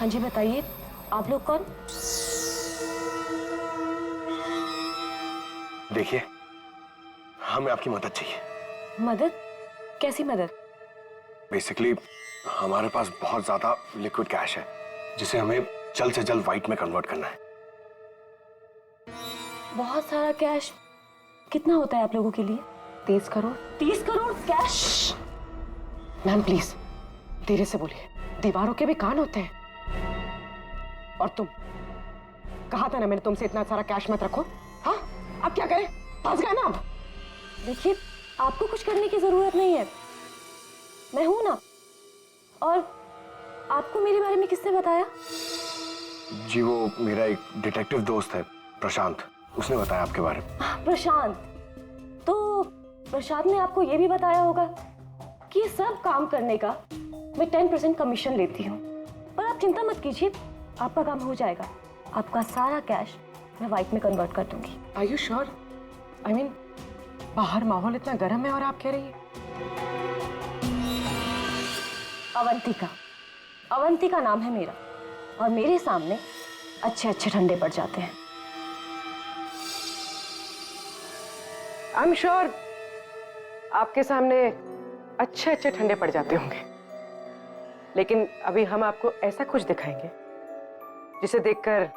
हाँ जी बताइए, आप लोग कौन? देखिए, हमें आपकी मदद चाहिए। मदद? कैसी मदद? बेसिकली हमारे पास बहुत ज्यादा लिक्विड कैश है जिसे हमें जल्द से जल्द व्हाइट में कन्वर्ट करना है। बहुत सारा कैश? कितना होता है आप लोगों के लिए? 30 crore? 30 crore cash? Ma'am please धीरे से बोलिए, दीवारों के भी कान होते हैं। और तुम, कहा था ना मैंने तुमसे इतना सारा कैश मत रखो। हाँ, अब क्या करें? फंस गए ना अब। देखिए, आपको कुछ करने की जरूरत नहीं है, मैं हूं ना। और आपको मेरे बारे में किसने बताया? जी वो मेरा एक डिटेक्टिव दोस्त है प्रशांत, उसने बताया आपके बारे में। प्रशांत? तो प्रशांत ने आपको यह भी बताया होगा कि ये सब काम करने का मैं 10% कमीशन लेती हूँ। पर आप चिंता मत कीजिए, आपका काम हो जाएगा। आपका सारा कैश मैं व्हाइट में कन्वर्ट कर दूंगी। Are you sure? I mean बाहर माहौल इतना गर्म है और आप कह रही हैं? अवंतिका, अवंतिका नाम है मेरा, और मेरे सामने अच्छे अच्छे ठंडे पड़ जाते हैं। आई एम श्योर आपके सामने अच्छे अच्छे ठंडे पड़ जाते होंगे, लेकिन अभी हम आपको ऐसा कुछ दिखाएंगे जिसे देखकर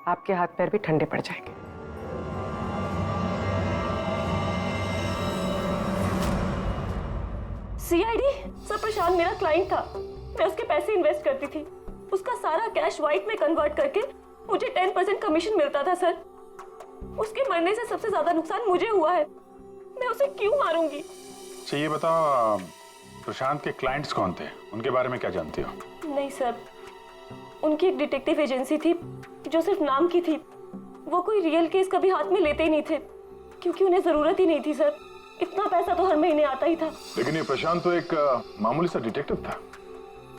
आपके हाथ पैर भी ठंडे पड़ जाएंगे। सीआईडी? सर, प्रशांत मेरा क्लाइंट था, मैं उसके पैसे इन्वेस्ट करती थी। उसका सारा कैश व्हाइट में कन्वर्ट करके मुझे 10% कमीशन मिलता था सर। उसके मरने से सबसे ज्यादा नुकसान मुझे हुआ है, मैं उसे क्यों मारूंगी? अच्छा ये बताओ, प्रशांत के क्लाइंट्स कौन थे, उनके बारे में क्या जानती हो? नहीं सर, उनकी एक डिटेक्टिव एजेंसी थी जो सिर्फ नाम की थी। वो कोई रियल केस कभी हाथ में लेते ही नहीं थे, क्योंकि उन्हें जरूरत ही नहीं थी सर। इतना पैसा तो हर महीने आता ही था। लेकिन ये प्रशांत तो एक मामूली सा डिटेक्टिव था,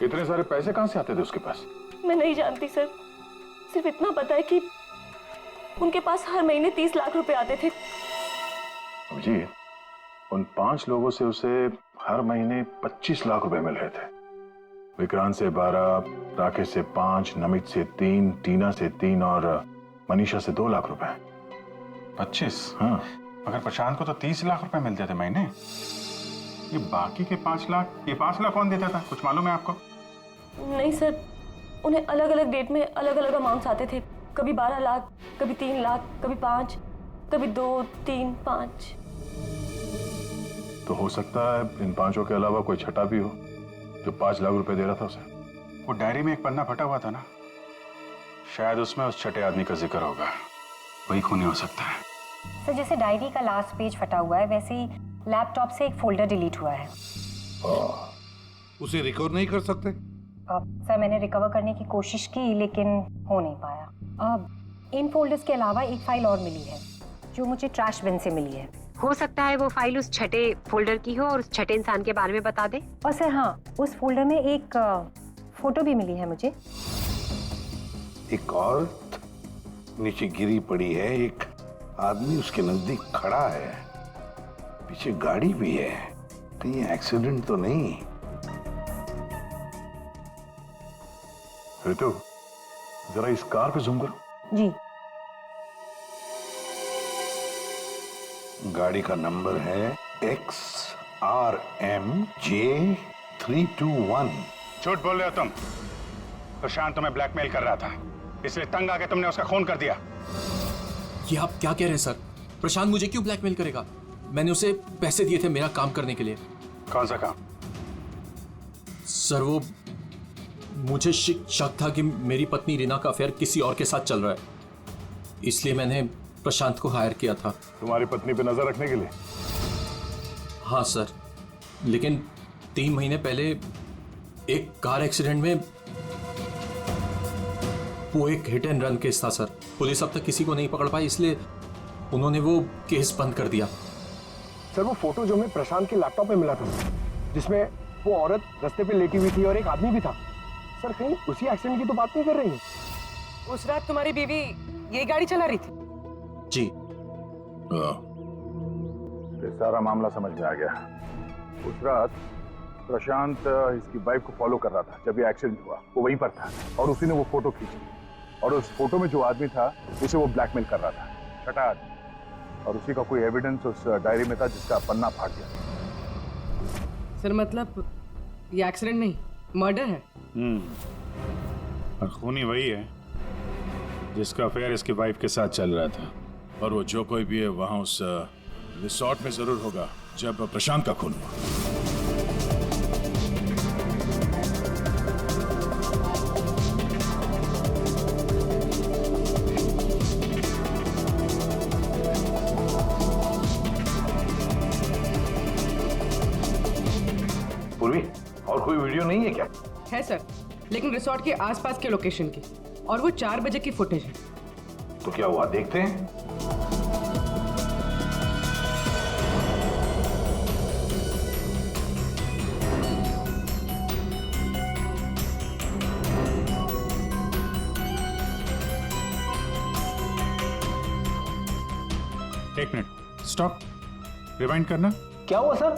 इतने सारे पैसे कहां से आते थे उसके पास? मैं नहीं जानती सर, सिर्फ इतना पता है कि उनके पास हर महीने 30 लाख रुपए आते थे। जी, उन 5 लोगों से उसे हर महीने 25 लाख रुपए मिल रहे थे। विक्रांत से 12, राकेश से 5, नमित से 3, टीना से 3 और मनीषा से 2 लाख रुपए। 25? हाँ। मगर प्रशांत को तो 30 लाख रुपए मिलते थे महीने। ये बाकी के 5 लाख, ये 5 लाख कौन देता था, कुछ मालूम है आपको? नहीं सर, उन्हें अलग अलग डेट में अलग अलग अमाउंट्स आते थे। कभी 12 लाख, कभी 3 लाख, कभी 5, कभी 2, 3, 5। तो हो सकता है इन 5 के अलावा कोई छठा भी हो जो 5 लाख रुपए दे रहा था उसे। वो डायरी में एक पन्ना फटा हुआ था ना, शायद उसमें उस छठे आदमी का जिक्र होगा, वही खूनी हो सकता है। सर जैसे डायरी का लास्ट पेज फटा हुआ है, वैसे ही लैपटॉप से एक फोल्डर डिलीट हुआ है। उसे रिकवर नहीं कर सकते? सर मैंने रिकवर करने की कोशिश की लेकिन हो नहीं पाया। इन फोल्डर्स के अलावा एक फाइल और मिली है जो मुझे ट्रैश बिन से मिली है। हो सकता है वो फाइल उस छठे फोल्डर की हो और उस छठे इंसान के बारे में बता दे। और सर हाँ, उस फोल्डर में एक फोटो भी मिली है मुझे। एक औरत नीचे गिरी पड़ी है, एक आदमी उसके नजदीक खड़ा है, पीछे गाड़ी भी है। तो ये एक्सीडेंट तो नहीं? ऋतु, जरा इस कार पे जूम करो। जी। गाड़ी का नंबर है XRMJ321। झूठ बोल रहे हो तुम। प्रशांत तुम्हें ब्लैकमेल कर रहा था, इसलिए तंग आके तुमने उसका खून कर दिया। ये आप क्या कह रहे हैं सर? प्रशांत मुझे क्यों ब्लैकमेल करेगा? मैंने उसे पैसे दिए थे मेरा काम करने के लिए। कौन सा काम? सर वो मुझे शक था कि मेरी पत्नी रीना का अफेयर किसी और के साथ चल रहा है, इसलिए मैंने प्रशांत को हायर किया था। तुम्हारी पत्नी पे नजर रखने के लिए? हाँ सर, लेकिन 3 महीने पहले एक कार एक्सीडेंट में, वो एक हिट एंड रन केस था सर। पुलिस अब तक किसी को नहीं पकड़ पाई, इसलिए उन्होंने वो केस बंद कर दिया। सर वो फोटो जो हमें प्रशांत के लैपटॉप पे मिला था, जिसमें वो औरत रास्ते पे लेटी हुई थी और एक आदमी भी था, सर कहीं उसी एक्सीडेंट की तो बात नहीं कर रही है? उस रात तुम्हारी बीवी ये गाड़ी चला रही थी? जी। ये सारा मामला समझ में आ गया। उस रात प्रशांत इसकी वाइफ को फॉलो कर रहा था जब ये एक्सीडेंट हुआ। वो वहीं पर था और उसी ने वो फोटो खींची और उस फोटो में जो आदमी था उसे वो ब्लैकमेल कर रहा था, छठा आदमी। और उसी का कोई एविडेंस उस डायरी में था जिसका पन्ना फाड़ गया। सर मतलब ये एक्सीडेंट नहीं, मर्डर है। और खूनी वही है जिसका अफेयर इसकी वाइफ के साथ चल रहा था। और वो जो कोई भी है वहां उस रिसोर्ट में जरूर होगा जब प्रशांत का खून हुआ। पूर्वी, और कोई वीडियो नहीं है क्या? है सर, लेकिन रिसोर्ट के आसपास के लोकेशन की, और वो 4 बजे की फुटेज है। तो क्या हुआ देखते हैं। एक मिनट, स्टॉप, रिवाइंड करना। क्या हुआ सर?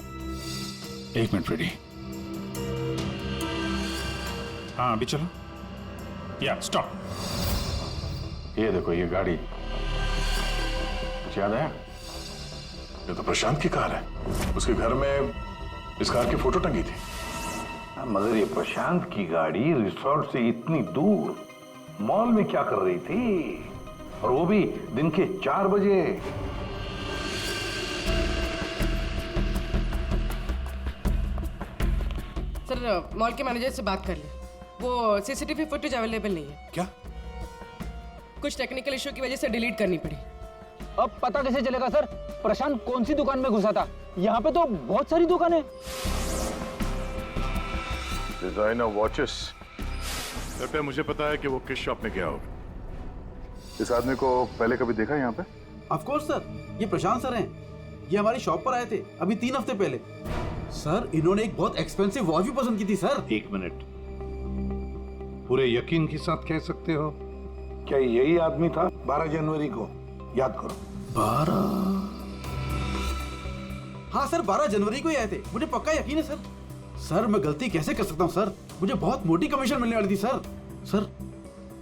एक मिनट फ्रेडी। हाँ अभी चलो। या स्टॉप। ये देखो ये गाड़ी, कुछ याद है? ये तो प्रशांत की कार है। उसके घर में इस कार की फोटो टंगी थी। मगर ये प्रशांत की गाड़ी रिसोर्ट से इतनी दूर मॉल में क्या कर रही थी, और वो भी दिन के 4 बजे? सर मॉल के मैनेजर से बात कर ले, वो सीसीटीवी फुटेज अवेलेबल नहीं है। क्या? कुछ टेक्निकल इशू की वजह से डिलीट करनी पड़ी। अब पता कैसे चलेगा सर प्रशांत कौन सी दुकान में घुसा था? यहाँ पे तो बहुत सारी दुकानें। डिजाइनर वॉचेस, लगता है मुझे पता है कि वो किस शॉप में गया होगा। इस आदमी को पहले कभी देखा यहाँ पे? ऑफ कोर्स सर, ये प्रशांत सर हैं। ये हमारी शॉप पर आए थे अभी 3 हफ्ते पहले। सर इन्होंने एक बहुत एक्सपेंसिव वॉच भी पसंद की थी सर। 1 मिनट, पूरे यकीन के साथ कह सकते हो क्या यही आदमी था 12 जनवरी को? याद करो। 12? हाँ सर 12 जनवरी को ही आए थे, मुझे पक्का यकीन है सर। सर मैं गलती कैसे कर सकता हूँ सर, मुझे बहुत मोटी कमीशन मिलने वाली थी सर। सर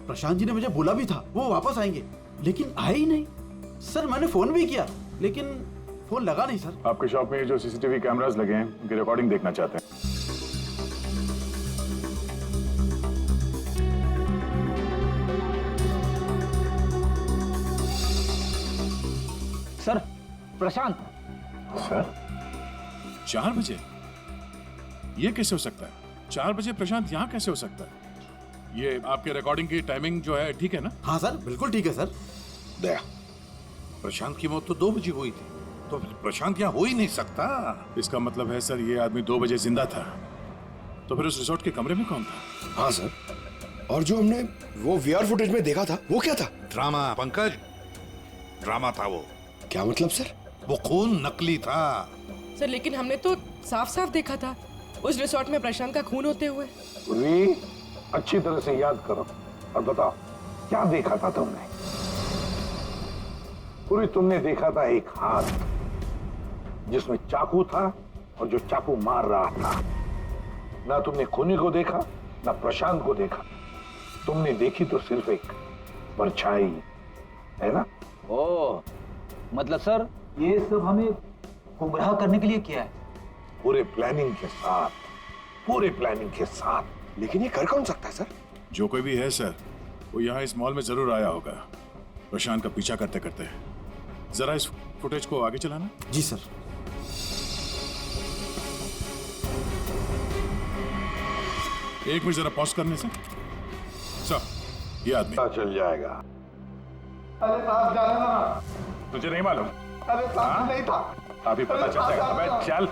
प्रशांत जी ने मुझे बोला भी था वो वापस आएंगे, लेकिन आए ही नहीं। सर मैंने फोन भी किया लेकिन फोन लगा नहीं सर। आपके शॉप में जो सीसीटीवी कैमरास लगे हैं उनकी रिकॉर्डिंग देखना चाहते हैं। सर प्रशांत। सर 4 बजे? ये कैसे हो सकता है? 4 बजे प्रशांत यहाँ कैसे हो सकता है? ये आपके रिकॉर्डिंग की टाइमिंग जो है ठीक है ना? हाँ सर बिल्कुल ठीक है सर। दया, प्रशांत की मौत तो 2 बजे हुई थी, तो प्रशांत यहाँ हो ही नहीं सकता। इसका मतलब है सर ये आदमी 2 बजे जिंदा था, तो फिर उस रिसोर्ट के कमरे में कौन था? हाँ सर, और जो हमने वो वीआर फुटेज में देखा था वो क्या था? ड्रामा पंकज, ड्रामा था वो। क्या मतलब सर? वो खून नकली था। सर लेकिन हमने तो साफ साफ देखा था उस रिसोर्ट में प्रशांत का खून होते हुए। पूर्वी, अच्छी तरह से याद करो और बताओ क्या देखा था तुमने? पूरी तुमने देखा था एक हाथ जिसमें चाकू था और जो चाकू मार रहा था। ना तुमने खूनी को देखा ना प्रशांत को देखा, तुमने देखी तो सिर्फ एक परछाई, है ना? ओ मतलब सर ये सब हमें गुमराह करने के लिए किया है? पूरे प्लानिंग के साथ, पूरे प्लानिंग के साथ। लेकिन ये कर कौन सकता है सर? जो कोई भी है सर, वो यहाँ इस मॉल में जरूर आया होगा प्रशांत का पीछा करते करते। जरा इस फुटेज को आगे चलाना। जी सर। एक मिनट जरा पॉज करने से। सर ये आदमी पता चल जाएगा। तुझे नहीं मालूम? अरे साहब नहीं था। अभी पता चल जाएगा। अबे चल।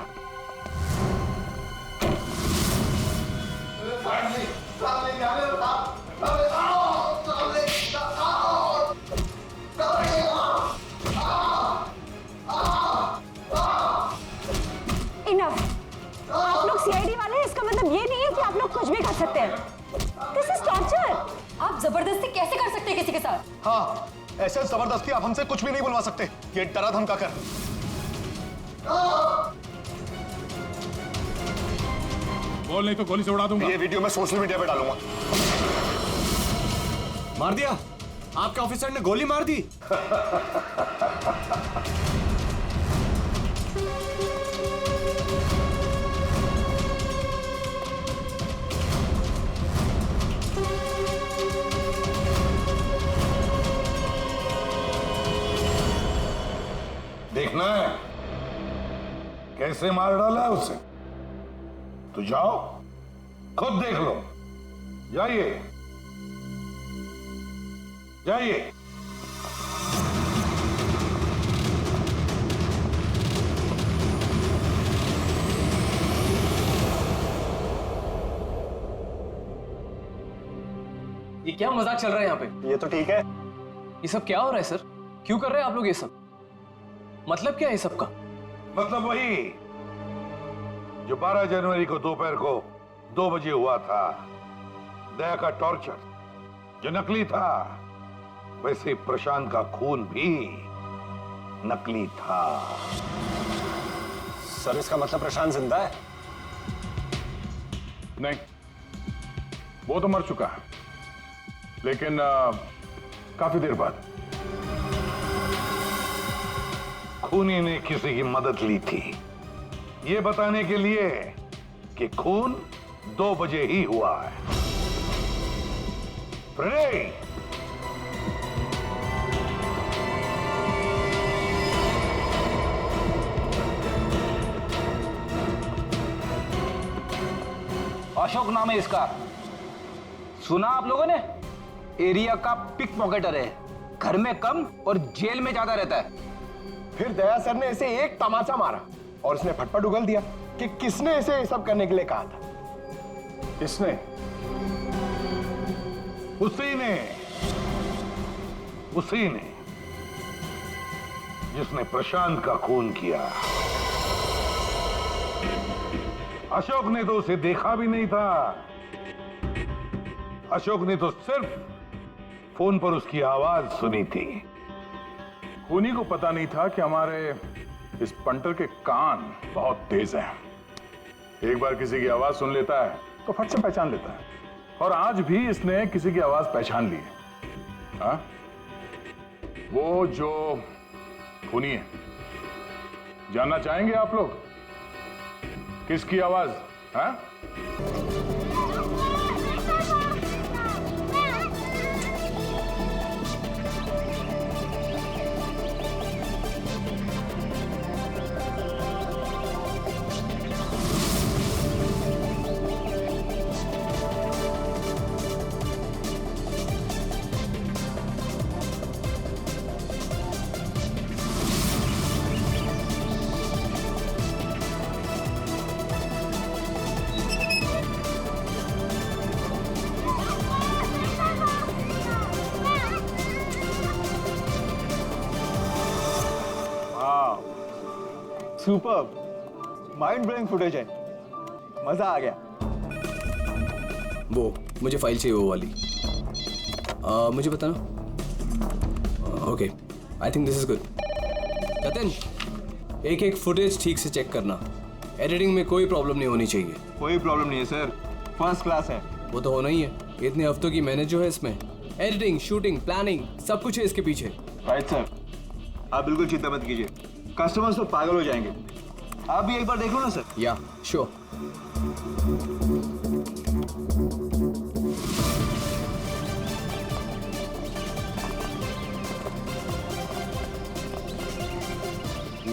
इनफ। आप लोग सीआईडी वाले हैं, इसका मतलब ये नहीं है कि आप लोग कुछ भी कर सकते हैं। This is torture. आप जबरदस्ती कैसे कर सकते हैं किसी के साथ? हाँ, ऐसे जबरदस्ती आप हमसे कुछ भी नहीं बुलवा सकते। ये डरा धमका कर। बोल नहीं तो गोली से उड़ा दूंगा। ये वीडियो मैं सोशल मीडिया पे डालूंगा। मार दिया, आपके ऑफिसर ने गोली मार दी। देखना है कैसे मार डाला है उसे? तो जाओ खुद देख लो। जाइए जाइए। ये क्या मजाक चल रहा है यहाँ पे? ये तो ठीक है। ये सब क्या हो रहा है सर? क्यों कर रहे हैं आप लोग ये सब? मतलब क्या है ये सब का? मतलब वही जो 12 जनवरी को दोपहर को 2 बजे हुआ था, दया का टॉर्चर जो नकली था, वैसे प्रशांत का खून भी नकली था। सर इसका मतलब प्रशांत जिंदा है? नहीं, वो तो मर चुका है, लेकिन काफी देर बाद। खूनी ने किसी की मदद ली थी ये बताने के लिए कि खून 2 बजे ही हुआ है। फ्रेडे, अशोक नाम है इसका। सुना आप लोगों ने? एरिया का पिक पॉकेटर है, घर में कम और जेल में ज्यादा रहता है। फिर दया सर ने इसे एक तमाचा मारा और उसने फटफट उगल दिया कि किसने इसे ये सब करने के लिए कहा था। किसने? उसी ने जिसने प्रशांत का खून किया। अशोक ने तो उसे देखा भी नहीं था। अशोक ने तो सिर्फ फोन पर उसकी आवाज सुनी थी। खूनी को पता नहीं था कि हमारे इस पंटर के कान बहुत तेज हैं। एक बार किसी की आवाज सुन लेता है तो फट से पहचान लेता है, और आज भी इसने किसी की आवाज पहचान ली है। हाँ? वो जो खूनी है, जानना चाहेंगे आप लोग किसकी आवाज? हाँ? सुपर माइंड ब्लोइंग फुटेज है, मजा आ गया। वो मुझे फाइल चाहिए, वो वाली। मुझे बताना। Okay, I think this is good. Jatin, एक फुटेज ठीक से चेक करना। एडिटिंग में कोई प्रॉब्लम नहीं होनी चाहिए। कोई प्रॉब्लम नहीं है सर, फर्स्ट क्लास है। वो तो होना ही है, इतने हफ्तों की मेहनत जो है इसमें, एडिटिंग, शूटिंग, प्लानिंग, सब कुछ है इसके पीछे। राइट सर, आप बिल्कुल चिंता मत कीजिए, कस्टमर्स तो पागल हो जाएंगे। आप भी एक बार देख लो ना सर। या श्योर।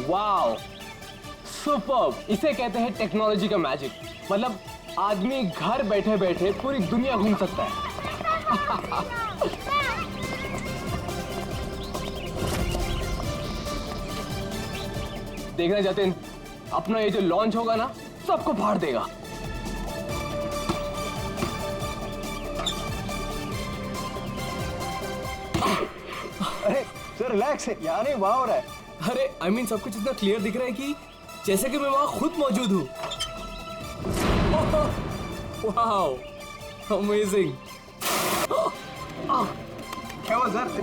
Wow, superb! इसे कहते हैं टेक्नोलॉजी का मैजिक। मतलब आदमी घर बैठे बैठे पूरी दुनिया घूम सकता है। देखना जतिन, अपना ये जो लॉन्च होगा ना, सबको फाड़ देगा। अरे सर रिलैक्स है, यहाँ नहीं वहाँ हो रहा है। अरे आई मीन सब कुछ इतना क्लियर दिख रहा है कि जैसे कि मैं वहां खुद मौजूद हूँ। Wow, amazing. क्या हुआ सर?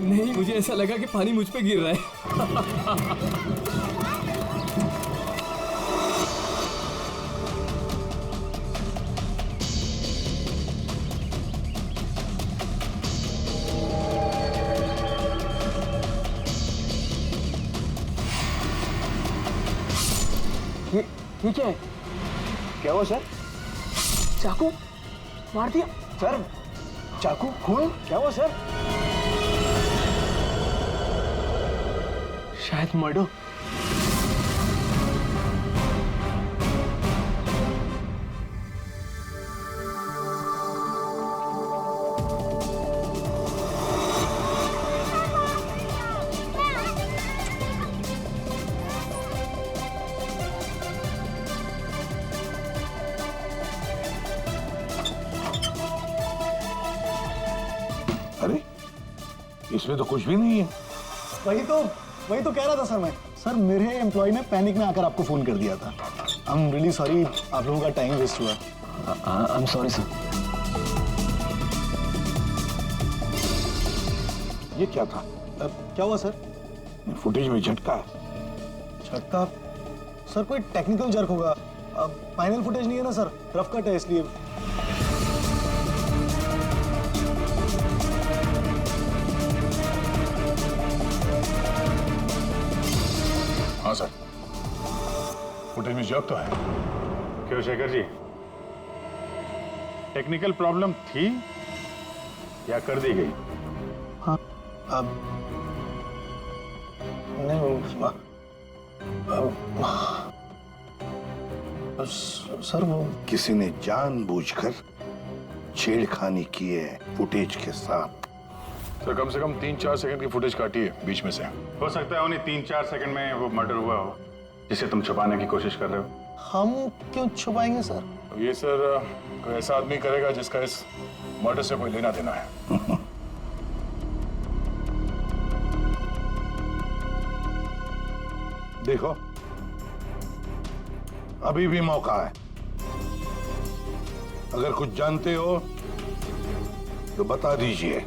नहीं, मुझे ऐसा लगा कि पानी मुझ पे गिर रहा है। ये क्या है? क्या हुआ सर? चाकू मार दिया सर चाकू खून क्या हुआ सर? शायद मर्डर। अरे इसमें तो कुछ भी नहीं है। वही तो कह रहा था सर मैं। सर मेरे एम्प्लॉय ने पैनिक में आकर आपको फोन कर दिया था। आई एम रियली सॉरी, आप लोगों का टाइम वेस्ट हुआ। I am sorry sir. ये क्या था? क्या हुआ सर? फुटेज में झटका। झटका? सर कोई टेक्निकल जर्क होगा। फाइनल फुटेज नहीं है ना सर, रफ कट है इसलिए। हाँ सर, फुटेज में जर्क तो है। क्यों शेखर जी, टेक्निकल प्रॉब्लम थी या कर दी गई? हाँ अब नहीं सर वो किसी ने जानबूझकर छेड़खानी की है फुटेज के साथ। सर कम से कम 3-4 सेकंड की फुटेज काटी है बीच में से। हो सकता है उन्हें 3-4 सेकंड में वो मर्डर हुआ हो जिसे तुम छुपाने की कोशिश कर रहे हो। हम क्यों छुपाएंगे सर? ये सर कोई ऐसा आदमी करेगा जिसका इस मर्डर से कोई लेना देना है। देखो अभी भी मौका है। अगर कुछ जानते हो तो बता दीजिए,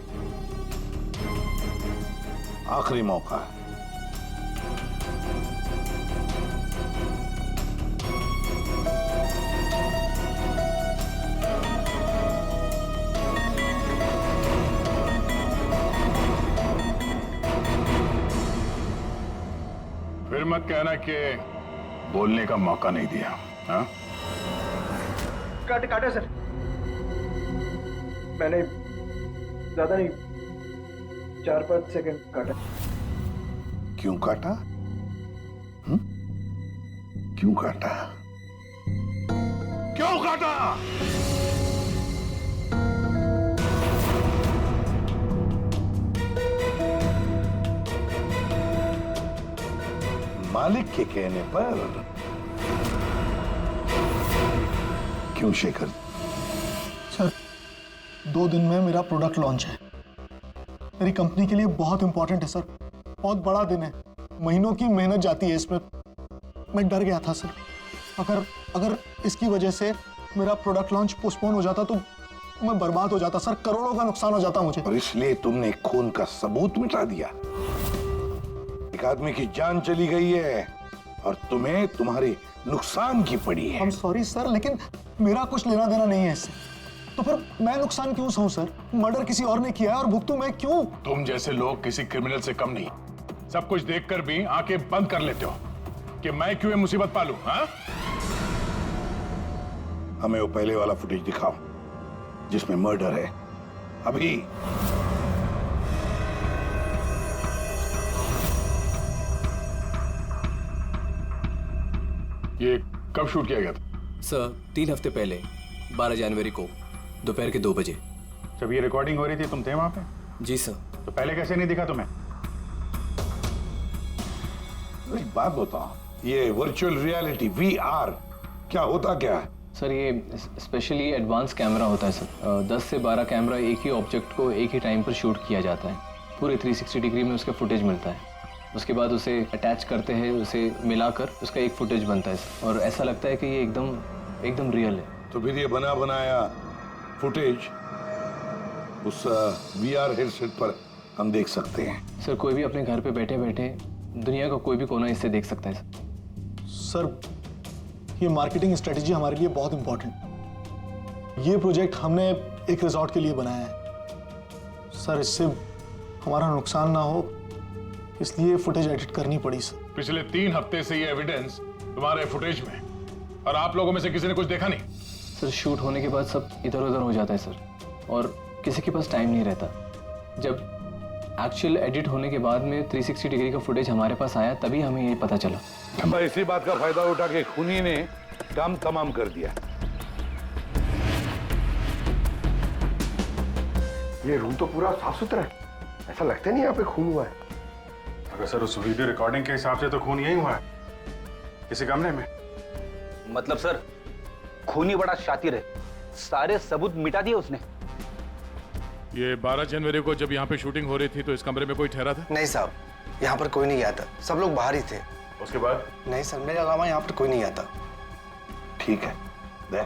आखिरी मौका है। फिर मत कहना कि बोलने का मौका नहीं दिया। हाँ? काटे सर, मैंने ज्यादा नहीं 4-5 सेकंड काटा। क्यों काटा? क्यों काटा? क्यों काटा? मालिक के कहने पर। क्यों शेखर? सर 2 दिन में मेरा प्रोडक्ट लॉन्च है। मेरी कंपनी के लिए बहुत इंपॉर्टेंट है सर, बहुत बड़ा दिन है। महीनों की मेहनत जाती है इसमें। मैं डर गया था सर, अगर इसकी वजह से मेरा प्रोडक्ट लॉन्च पोस्टपोन हो जाता तो मैं बर्बाद हो जाता सर, करोड़ों का नुकसान हो जाता मुझे। और इसलिए तुमने खून का सबूत मिटा दिया। एक आदमी की जान चली गई है और तुम्हें तुम्हारे नुकसान की पड़ी है। I'm सॉरी सर, लेकिन मेरा कुछ लेना देना नहीं है इससे। तो फिर मैं नुकसान क्यों सहूं सर? मर्डर किसी और ने किया है और भुगतूं मैं क्यों? तुम जैसे लोग किसी क्रिमिनल से कम नहीं। सब कुछ देखकर भी आंखें बंद कर लेते हो कि मैं क्यों ये मुसीबत पालूं। हाँ? हमें वो पहले वाला फुटेज दिखाओ जिसमें मर्डर है। अभी ये कब शूट किया गया था? सर 3 हफ्ते पहले 12 जनवरी को दोपहर के 2 बजे। जब ये रिकॉर्डिंग हो रही थी तुम थे वहां पे? जी सर। तो पहले कैसे नहीं दिखा तुम्हें? एक बात बताओ, ये वर्चुअल रियलिटी VR क्या होता क्या है? सर ये स्पेशली एडवांस कैमरा होता है सर। 10 से 12 कैमरा एक ही ऑब्जेक्ट को एक ही टाइम पर शूट किया जाता है। पूरे 360 डिग्री में उसका फुटेज मिलता है। उसके बाद उसे अटैच करते हैं, उसे मिलाकर उसका एक फुटेज बनता है सर। और ऐसा लगता है कि ये एकदम रियल है। तो फिर ये बना बनाया फुटेज उस VR हेडसेट पर हम देख सकते हैं। सर कोई भी अपने घर पे बैठे बैठे दुनिया का कोई भी कोना इससे देख सकता है सर। ये मार्केटिंग स्ट्रेटेजी हमारे लिए बहुत इंपॉर्टेंट। ये प्रोजेक्ट हमने एक रिजॉर्ट के लिए बनाया है सर। इससे हमारा नुकसान ना हो इसलिए फुटेज एडिट करनी पड़ी सर। पिछले 3 हफ्ते से ये एविडेंस तुम्हारे फुटेज में और आप लोगों में से किसी ने कुछ देखा नहीं? सर शूट होने के बाद सब इधर उधर हो जाता है सर, और किसी के पास टाइम नहीं रहता। जब एक्चुअल एडिट होने के बाद में 360 डिग्री का फुटेज हमारे पास आया तभी हमें ये पता चला। मैं इसी बात का फायदा उठा के खूनी ने काम तमाम कर दिया। ये रूम तो पूरा साफ सुथरा है, ऐसा लगता नहीं यहाँ पे खून हुआ है। अगर सर उस वीडियो रिकॉर्डिंग के हिसाब से तो खून यही हुआ है, किसी कमरे में। मतलब सर खूनी बड़ा शातिर है, सारे सबूत मिटा दिए उसने। ये 12 जनवरी को जब यहाँ पे शूटिंग हो रही थी तो इस कमरे में कोई ठहरा था? नहीं साहब, यहाँ पर कोई नहीं गया था, सब लोग बाहर ही थे। उसके बाद? नहीं सर, मेरे अलावा यहाँ पर कोई नहीं गया था। ठीक है, दे।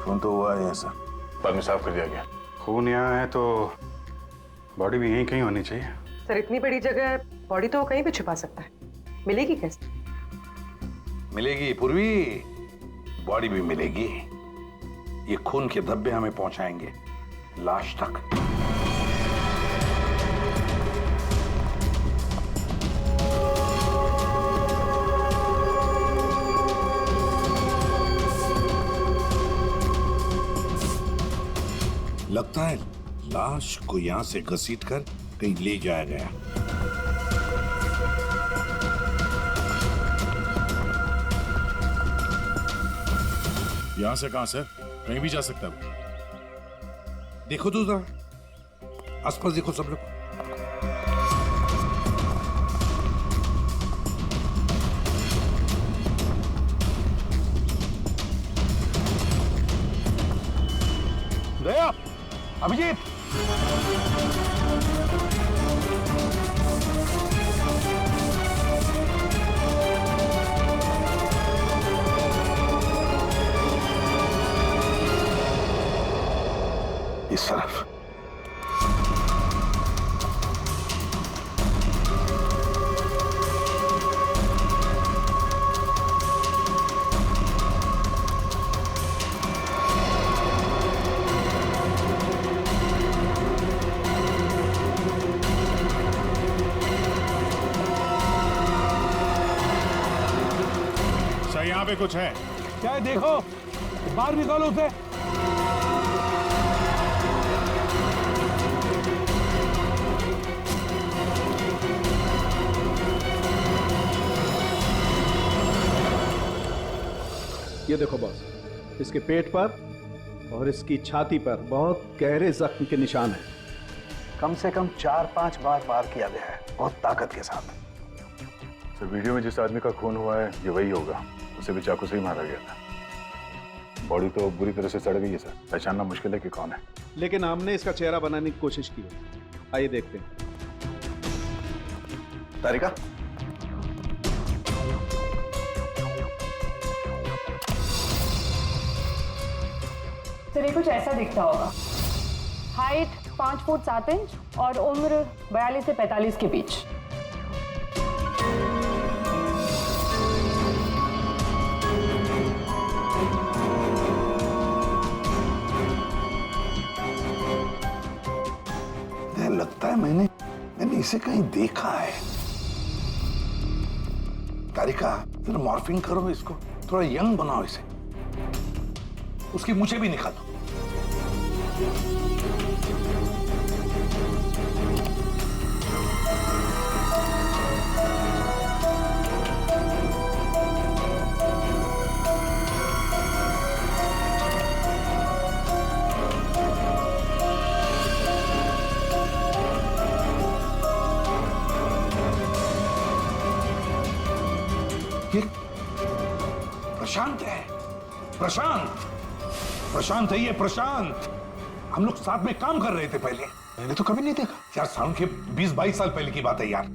खून तो हुआ है सर, बाद में साफ कर दिया गया। खून यहाँ है तो बॉडी भी यहीं कहीं होनी चाहिए। सर इतनी बड़ी जगह बॉडी तो कहीं भी छुपा सकता है, मिलेगी कैसे? मिलेगी पूर्वी, बॉडी भी मिलेगी। ये खून के धब्बे हमें पहुंचाएंगे लाश तक। लगता है लाश को यहां से घसीट कर कहीं ले जाया गया। यहां से कहां सर? कहीं भी जा सकता है। देखो तो जरा, आसपास देखो सब लोग। दया, अभिजीत, इस तरफ। सर यहाँ पे कुछ है क्या है? देखो, बाहर निकालो उसे। ये देखो बॉस, इसके पेट पर और इसकी छाती पर बहुत गहरे जख्म के निशान हैं। कम से कम 4-5 बार वार किया गया है, बहुत ताकत के साथ। सर वीडियो में जिस आदमी का खून हुआ है ये वही होगा, उसे भी चाकू से ही मारा गया था। बॉडी तो बुरी तरह से सड़ गई है सर, पहचानना मुश्किल है कि कौन है। लेकिन हमने इसका चेहरा बनाने की कोशिश की है। आइए देखते हैं। तारिका, सर ये कुछ ऐसा दिखता होगा। हाइट 5 फुट 7 इंच और उम्र 42 से 45 के बीच। लगता है मैंने इसे कहीं देखा है। तारिका, फिर मॉर्फिंग करो इसको, थोड़ा यंग बनाओ इसे। उसकी मूछें भी निकालो। प्रशांत है, प्रशांत है ये, प्रशांत। हम लोग साथ में काम कर रहे थे पहले। मैंने तो कभी नहीं देखा। यार साउंड के 20-22 साल पहले की बात है यार।